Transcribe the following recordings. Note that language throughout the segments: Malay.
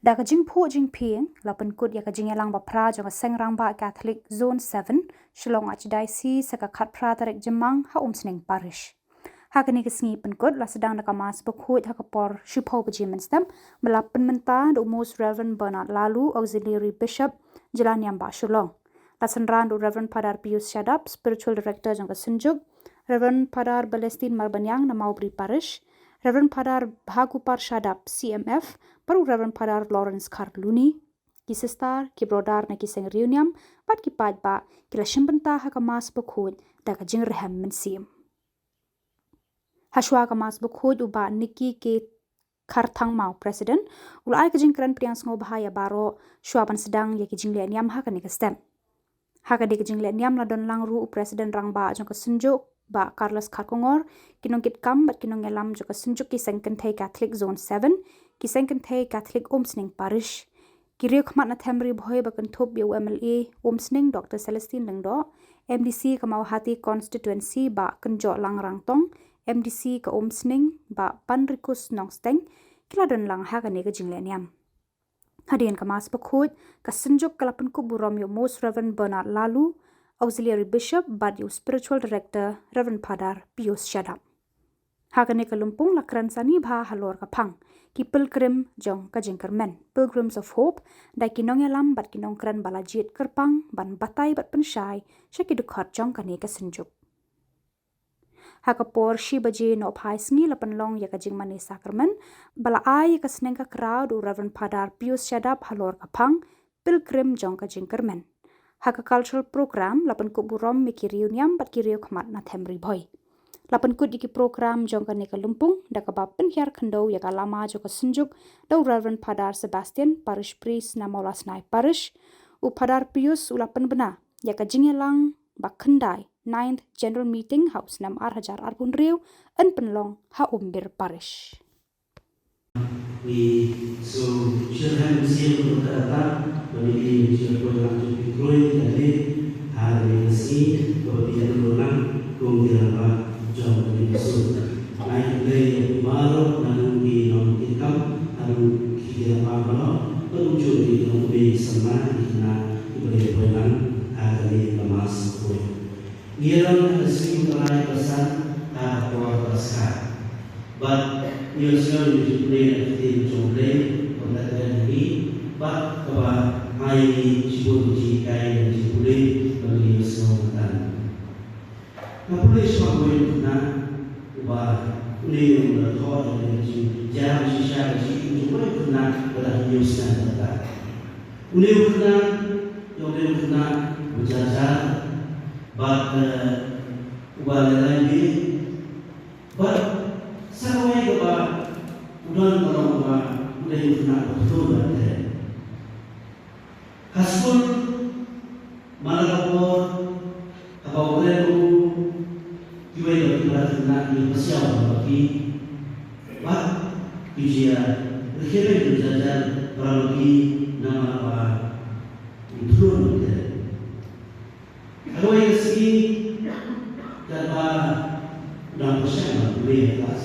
Da ka jing pho jing ping lapan kut ya ka jing elang ba pra jong seng rang ba Catholic Zone 7 Shillong Archdiocese sa ka khat pra tarik jemang ha umsning parish. Ha ka ni ka sngi pen kut la sedang na ka mas bekhut ha ka por shupho bejimen stem melapan menta do Most Reverend Bernard Lalu Auxiliary Bishop Jelaniam ba Shillong. La senran do Reverend Padar Pius Shadap Spiritual Director jong ka Senjuk, Reverend Padar Balestin Marbanyang na Maubri Parish, Reverend Padar Bhagupar Shadap CMF, baru Reverend Padar Lawrence Karluni, ki sister, ki brodar na ki seng reuniam, pat ki pad ba, ki la shimbenta ha ka mas bekhut da ka jing rehem mensim. Hashwa ka mas bekhut uba Nikki ke Kartang mau President, ulai ka jing keren priang sengo bahaya baro, syuapan sedang ya ki jing niam ha ka ni ka stem. Ha ka di ka jing niam la don lang ru President rang ba jong ka senjuk, ba Carlos Karkongor, kinong kit kam bat kinong elam joka senjuk ki sengkentay Catholic Zone 7, ki sengkentay Catholic Omsning Parish, ki riyo khamat na temri bhoy bakan thup bi UMLA Omsning Dr. Celestine Lengdo, MDC ka Mawahati Constituency ba Kenjo Lang Rangtong, MDC ka Omsning ba Panrikus Nongsteng, kila don lang ha ka ni ka jingle niam. Hadian ka mas bekhut ka senjuk kalapan ku burom yo Most Reverend Bernard Lalu, Auxiliary Bishop Badu Spiritual Director Reverend Padar Pius Shadap. Hakane kalumpung lakran sani bha halor kapang ki pilgrim jong ka jingkermen Pilgrims of Hope dai kinong elam bat kinong kran balajit kerpang ban batai bat pensyai syaki dukhat jong kane ka senjuk. Hakapor shi baje no phai sngi lapan long ya ka jing mani sakramen bala ai ka sneng ka crowd u Reverend Padar Pius Shadap halor kapang pilgrim jong ka jingkermen. Haka cultural program lapan kut burom miki reuniam bat ki riyo khamat na themri boy. Lapan kut iki program jong ka nika lumpung da ka bap penhiar khando ya ka lama jo ka senjuk da Reverend Padar Sebastian Parish Priest na Molas Nai Parish u Padar Pius u lapan bena ya ka jingelang ba khandai 9th General Meeting House nam Hajar Arbun Riu en penlong ha umbir Parish. We so should have seen untuk datang memiliki program Bitcoin dari hari ini kemudian ulang kemudian jom dimasuk naik dari baru nanti non income harus kita apa penunjuk di nombi sama dina diberi peran hari lemas kue. Ngiran asing terai pesan tahap pasca. But we also need to play a team to play on that energy. But kaba hai cipuji kai cipuli bagi semua dan. Napulih semua boleh na ubah boleh berthor dan jam sisa cipu boleh kena pada news dan data. Boleh kena berjajar. But ubah lagi. But Sarawai kaba udan kalau kaba udah nak betul ada. Hasil malapor kaba udah juga itu nak dipersiapkan bagi pak ujian. Akhirnya berjalan berlagi nama apa betul ada. Kalau yang segi kaba udah bersama boleh kelas.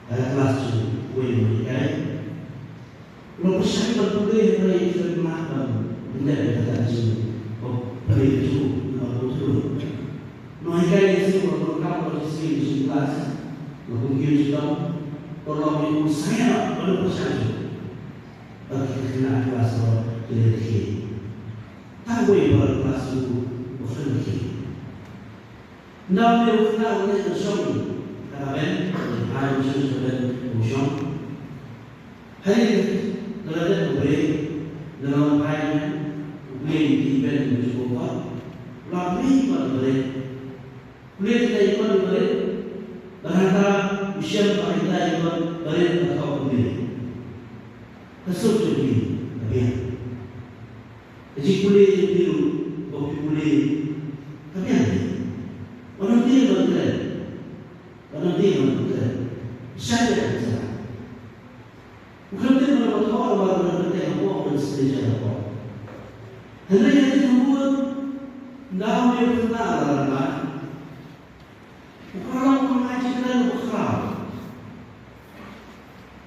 Kelas tu, boleh kan? Kalau pesan boleh boleh terima benda kata tu, boleh tu, betul. Noi kan ini kalau kamu bersih di kelas, kalau mungkin sudah, kalau mungkin saya boleh pesan tu, bagi kena kelas tu jadi. Tak boleh kelas tu berhenti. Nak kena oleh sesuatu. Kerabat, hari ini sudah muncul. Hari ini dalam beberapa dalam hari ini event mencukupi. Lagi beberapa, kita ikut beberapa. Berhantar usia kita ikut beberapa atau beberapa. Kesulitan lebih. Jadi kulit itu, kopi kulit, tapi ada. Orang dia berbeza. Orang dia berbeza. Siapa yang berbeza? Bukan dia berbeza orang berbeza apa berbeza apa. Hendak yang semua dah boleh kenal orang. Bukan orang mengaji kenal bukan.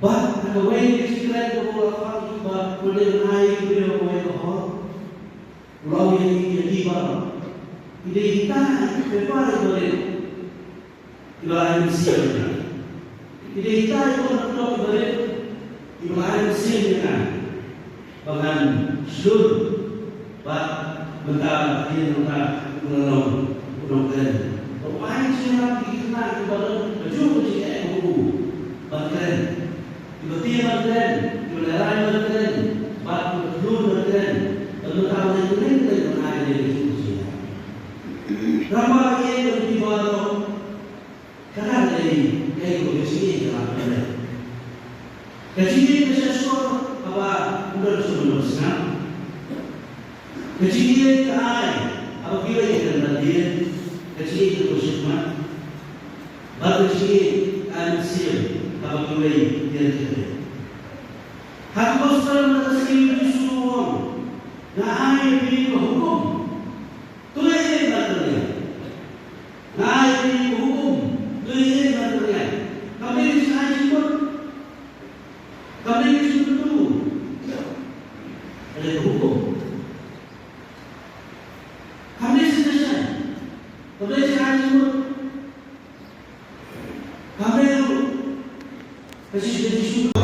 Bah, kalau orang mengaji kenal bukan orang Pulau yang di bawah, tidak ditahan, prepare boleh. Ibarat mesin, tidak ditahan kalau boleh. Ibarat mesin kan, bahkan seluruh bak mentah dia menolong kan. Orang siapa dikenal kepada baju jika buku, bahkan tiba-tiba kan, jualan kan, bak belum kan. Lalu tahu yang lain dari mana dia diskusi. Ramai yang dibawa kerana dari komisi dalam kerana. Kecil sesuatu apa sudah sebelum senang. Kecil kai apabila kita nanti kecil itu bersifat. Baru kecil ansil apabila dia terjadi. Hak besar atas semua. Naai di hukum, tulis material. Naai di hukum, tulis material. Kami di sana pun, kami di situ dulu. Ada hukum. Kami selesai. Kami di sana pun, kami dulu. Kasih situ.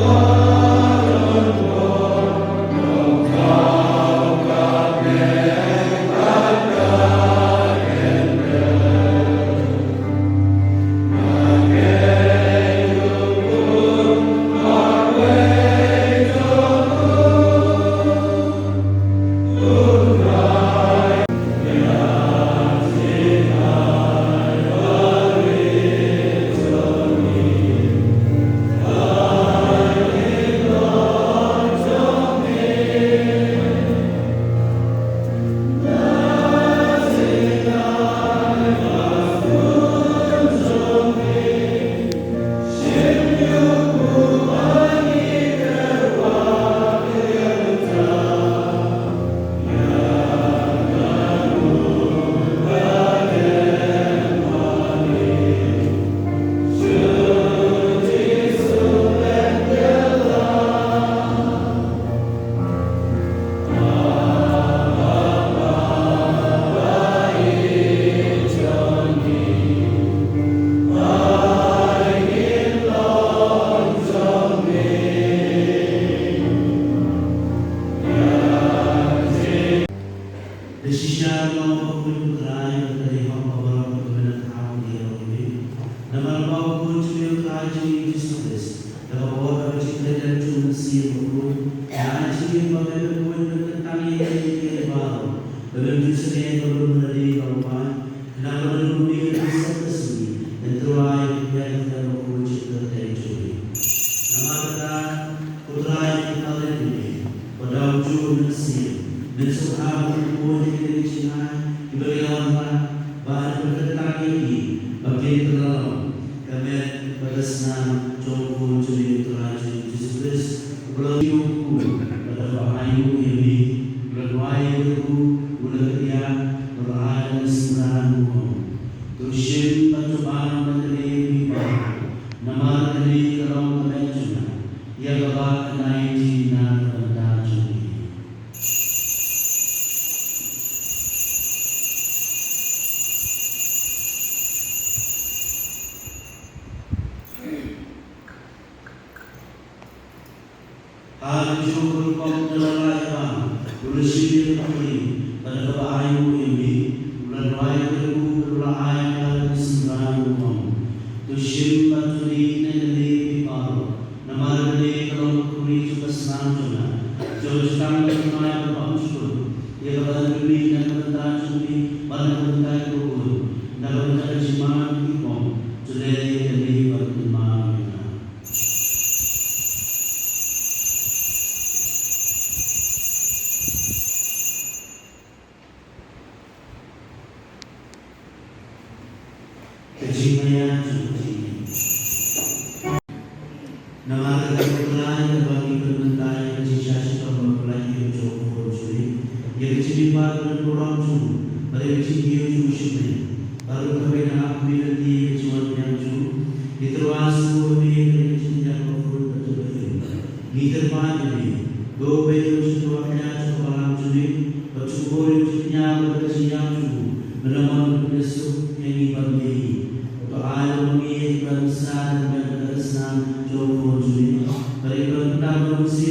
Diterima ini, dua baju sesuatu yang sekolah juli, bersyukur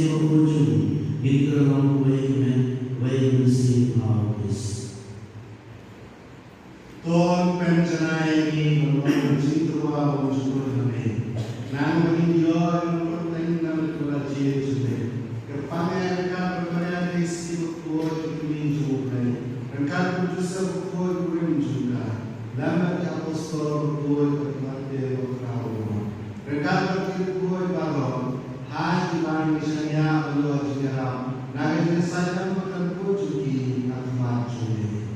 same opportunity, give the long way when you see how this. Tuhan pencenai ini membangun cinta untuk kami. Namun India mempertengahkan kewajiban sudah. Kepanjangan perkara isi buat minjuk lagi. Engkau berusaha buat juga. Lama apostol buat mati berkau. Engkau buat baru. Hati bani saya Allah jihad. Naga saya makan pujuki akmat sudah.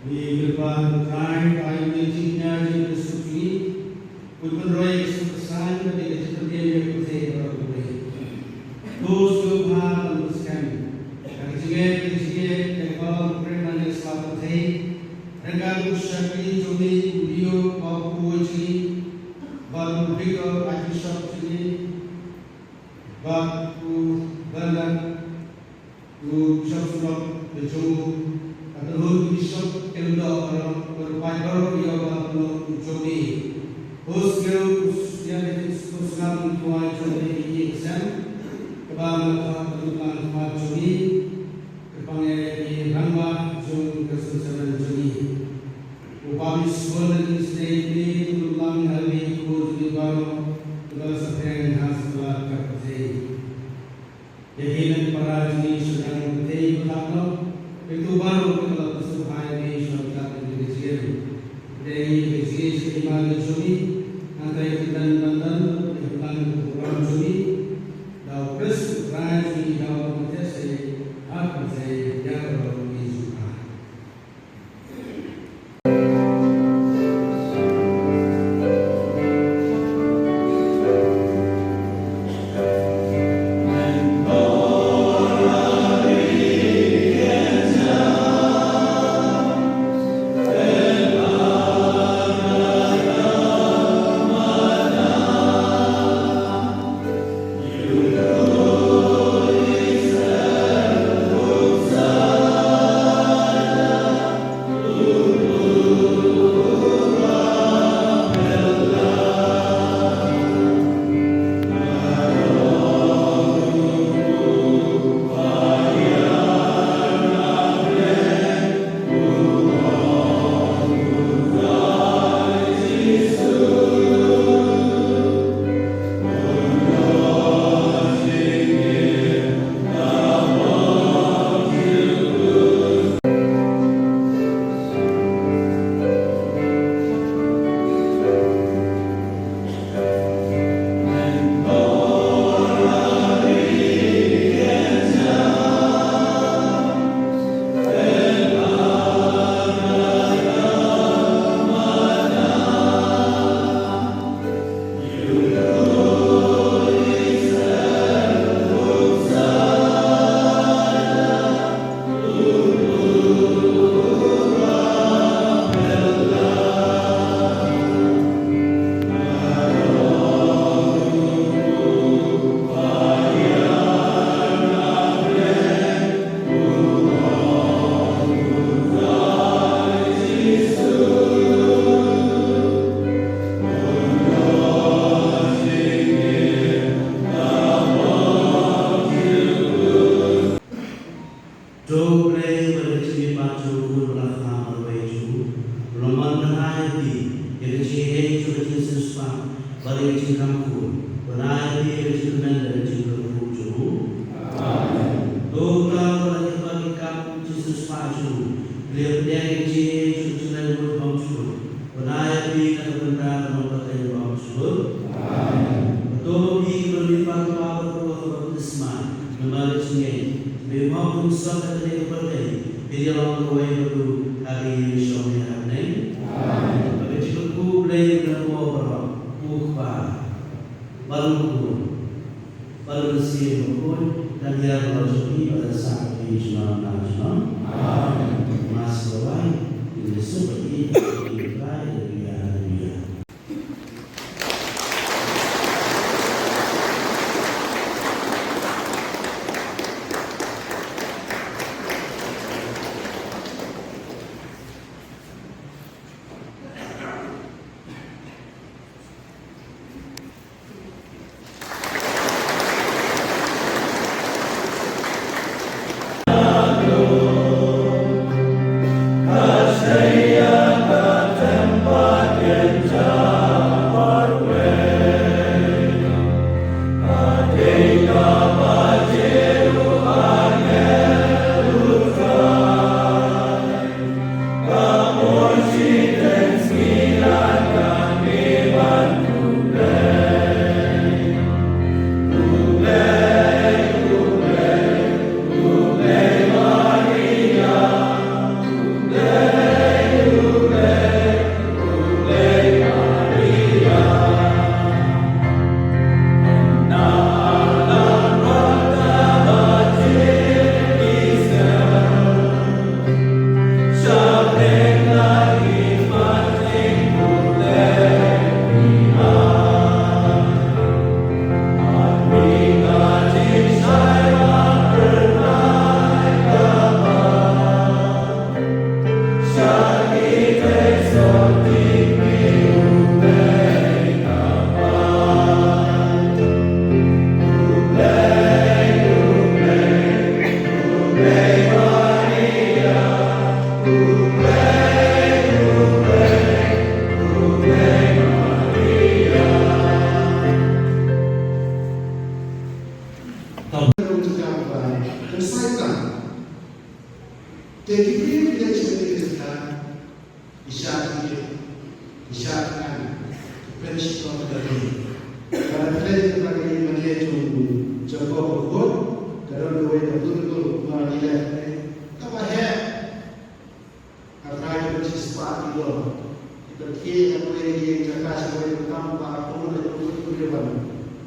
Di depan terakhir ayat mencinya di suci, pun roy kesan ketika seperti yang kita berbuat. Terus berbahan teruskan. Kerja yang kalau pernah diselamat saya, mereka bersabdi juli video kapuji, baru video akisah sini, baru balan, tu syafullah berjumpa. Aduh, bisok kendo berpacar dia baru jomi. Hoskel yang disuskan tuai jomi ini kesan. Kebanggaan ketulan tuai jomi. Kepanggil rangga jom kesusahan jomi. Upami sekolah di sini tulang hari kursi baru tugas sepeng hasil kerja. Jadi para jomi sedang bertemu berlaku. Itu baru kalau kesukaan di syarikat Indonesia. Dari sisi iman jumi, antara dan bandan, dan kurang jumi, dan plus rajin dalam proses apa saya jawab izukan.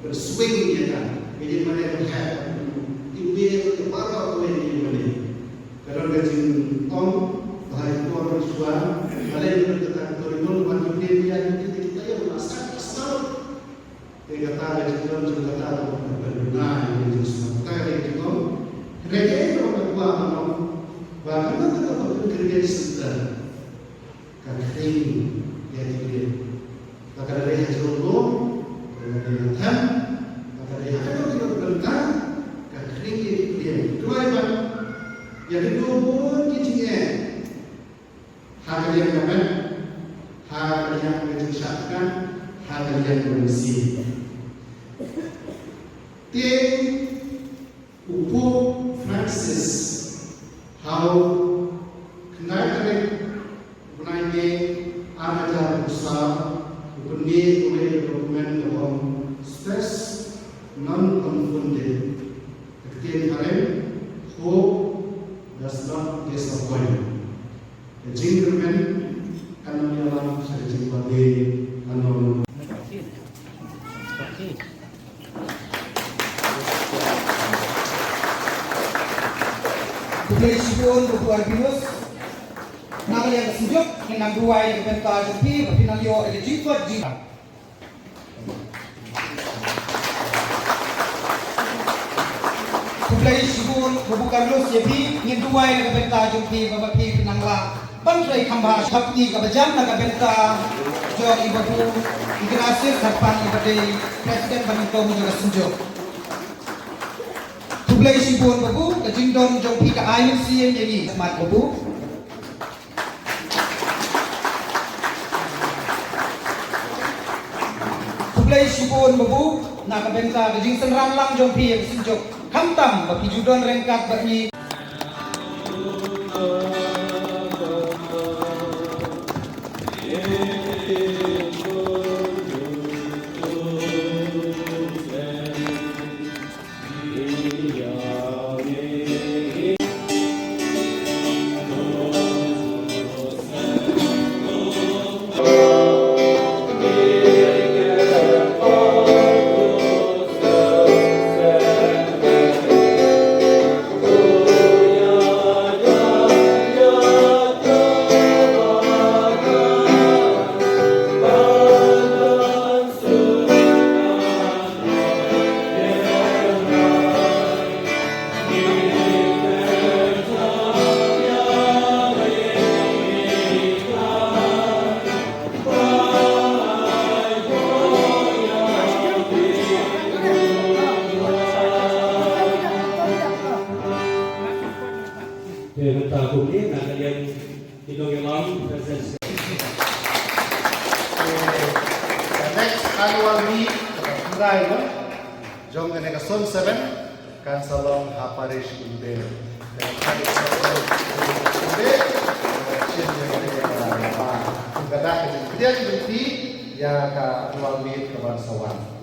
berswing dia kan. Jadi mana yang berhad, ibu itu baru kau ini mana. Kalau gaji tong, bahaya tu orang suam, ada yang berkata turun bantu dia kita yang masak asal. Dia kata ada kita kata ada benar ini semua. Kata itu, mereka itu orang tua malam, bahkan kita tahu kerja sebentar. Kakek yang dia, kakak dia hasilnya, kakak dia ham, kakak dia apa kita berkata, kakek dia dua iban, yang kedua pun kicinya, hak yang dapat, hak yang menjelaskan, hak yang bersih. Tim Upu Francis, how kenal Bunanya ada besar, bunyi oleh dokumen dalam space non-confounded. Ketika kalian hope does not disappoint. The gentleman akan menyalam saya jumpa di anom. Population Buku Albinus Nama yang kesejuk dengan dua yang bentar jumpi berpinalio ada jifat jifat. Population Buku Albinus jadi dengan dua yang bentar jumpi berbagai pinangla. Bantrai kambah sakti kabajam naga bentar jog ibu igrasir sarpan ibadai presiden banintong juga sejuk. Population Buku kejingdom jumpi ke air siang jadi semat buku. Play sibun babu nak benta gejing senram lang jong pi yang sinjok kamtam bagi judon rengkat bagi Next annual meet Raiva Jom kena ke Son 7 kan salong Haparish Unde. Kemudian ya ke annual meet kebangsaan.